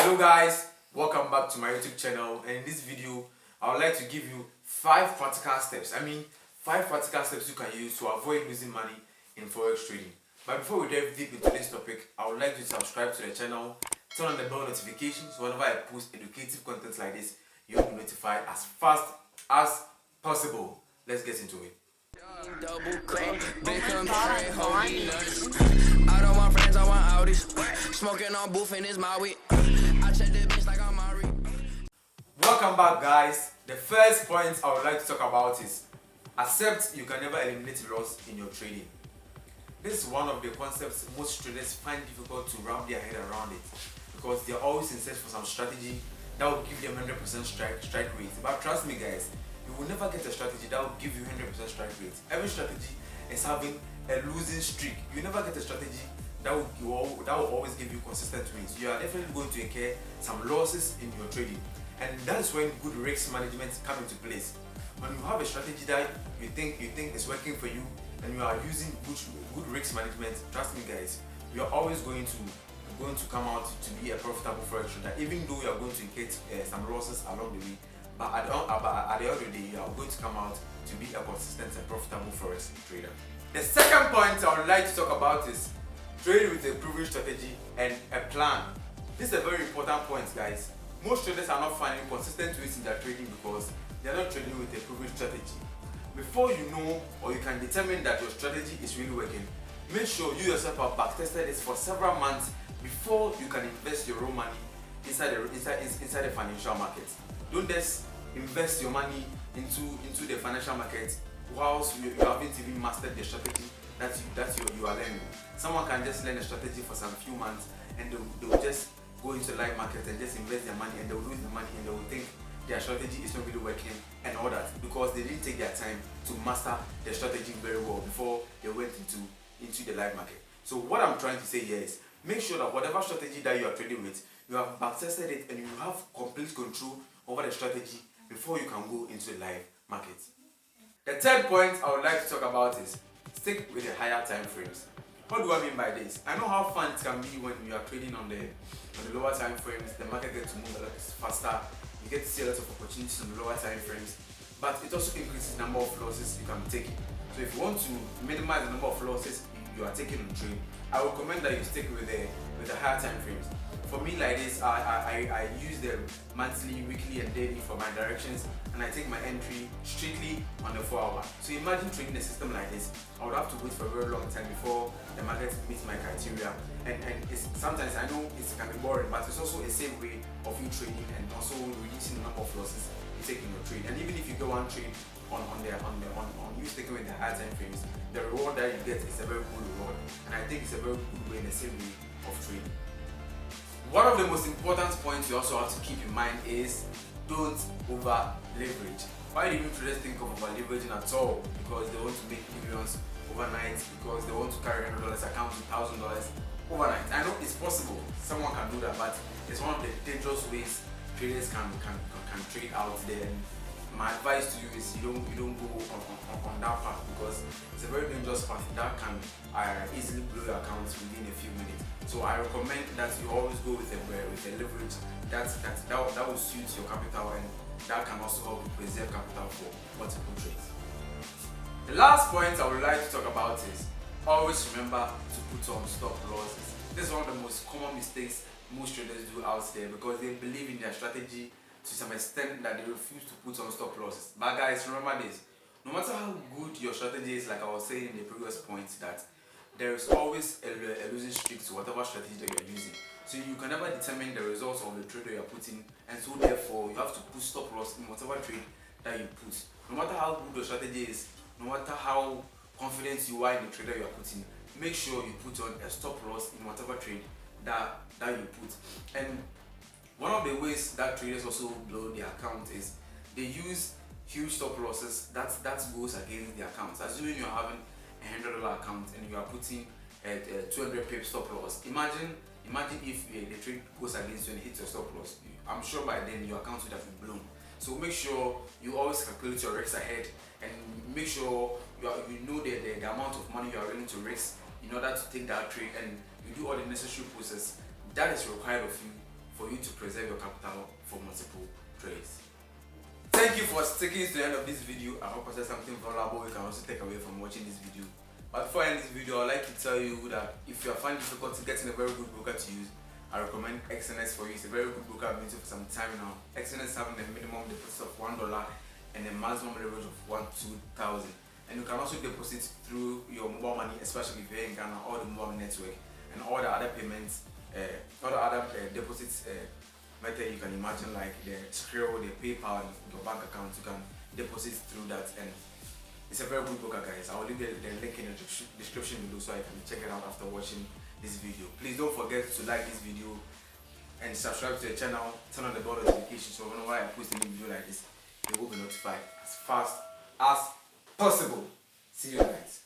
Hello guys, welcome back to my YouTube channel, and in this video I would like to give you 5 practical steps. 5 practical steps you can use to avoid losing money in Forex trading. But before we dive deep into this topic, I would like you to subscribe to the channel, turn on the bell notifications so whenever I post educative content like this, you'll be notified as fast as possible. Let's get into it. Double cup, big comparing holy nuts. I don't want friends, I want Audis. Smoking on booth and it's my weed. I check the bitch like I'm Mari. Welcome back guys. The first point I would like to talk about is accept you can never eliminate loss in your trading. This is one of the concepts most traders find difficult to wrap their head around it because they're always in search for some strategy that will give them 100% strike rate. But trust me guys, you will never get a strategy that will give you 100% strike rate. Every strategy is having a losing streak. You never get a strategy that will always give you consistent wins. You are definitely going to incur some losses in your trading, and that's when good risk management come into place. When you have a strategy that you think is working for you and you are using good risk management, trust me guys, you are always going to come out to be a profitable forex trader, even though you are going to incur some losses along the way. But at the end of the day, you are going to come out to be a consistent and profitable forex trader. The second point I would like to talk about is trade with a proven strategy and a plan. This is a very important point guys. Most traders are not finding consistent ways in their trading because they are not trading with a proven strategy. Before you know or you can determine that your strategy is really working, make sure you yourself have backtested it for several months before you can invest your own money inside the financial market. Don't just invest your money into the financial market whilst you haven't even mastered the strategy that you are learning. Someone can just learn a strategy for some few months and they will just go into the live market and just invest their money, and they will lose the money and they will think their strategy is not really working and all that because they didn't take their time to master the strategy very well before they went into the live market. So what I'm trying to say here is make sure that whatever strategy that you are trading with, you have backtested it and you have complete control over the strategy before you can go into the live market. The third point I would like to talk about is stick with the higher time frames. What do I mean by this? I know how fun it can be when you are trading on the lower time frames. The market gets to move a lot faster. You get to see a lot of opportunities on the lower time frames, but it also increases the number of losses you can be taking. So if you want to minimize the number of losses you are taking on trade, I would recommend that you stick with the higher time frames. For me like this, I use the monthly, weekly and daily for my directions, and I take my entry strictly on the 4-hour. So imagine trading a system like this. I would have to wait for a very long time before the market meets my criteria, and sometimes I know it can be boring, but it's also a safe way of you trading and also reducing the number of losses you take in your trade. And even if you get one trade on you sticking with the higher time frames, the reward that you get is a very good reward, and I think it's a very good way and a safe way of trading. One of the most important points you also have to keep in mind is don't over leverage. Why do you traders think of over leveraging at all? Because they want to make millions overnight, because they want to carry $100 account to $1,000 overnight. I know it's possible, someone can do that, but it's one of the dangerous ways traders can trade out there. And my advice to you is you don't go on that path because it's a very dangerous path that can easily blow your accounts within a few minutes. So I recommend that you always go with a leverage that will suit your capital, and that can also help you preserve capital for multiple trades. The last point I would like to talk about is always remember to put on stop losses. This is one of the most common mistakes most traders do out there because they believe in their strategy to some extent that they refuse to put on stop losses. But guys, remember this: no matter how good your strategy is, like I was saying in the previous point, that there is always a losing streak to whatever strategy that you are using. So you can never determine the results of the trade that you are putting, and so therefore you have to put stop loss in whatever trade that you put. No matter how good your strategy is, no matter how confident you are in the trade that you are putting, make sure you put on a stop loss in whatever trade that you put. And one of the ways that traders also blow their account is they use huge stop losses that goes against the accounts. Assuming you're having $100 account and you are putting a 200 pip stop loss. Imagine if the trade goes against you and hits your stop loss. I'm sure by then your account would have been blown. So make sure you always calculate your risks ahead and make sure you know the amount of money you are willing to risk in order to take that trade, and you do all the necessary process that is required of you for you to preserve your capital for multiple trades. Thank you for sticking to the end of this video. I hope I said something valuable you can also take away from watching this video. But before I end this video, I'd like to tell you that if you are finding difficulty getting a very good broker to use, I recommend XNS for you. It's a very good broker I've been using for some time now. XNS having a minimum deposit of $1 and a maximum leverage of 2,000. And you can also deposit through your mobile money, especially if you're in Ghana, or the mobile network, and all the other payments, all the other deposits method you can imagine, like the Skrill, the PayPal, your bank account. You can deposit through that, and it's a very good broker, guys. I will leave the link in the description below so I can check it out after watching this video. Please don't forget to like this video and subscribe to the channel. Turn on the bell notification so whenever I post a new video like this, you will be notified as fast as possible. See you guys.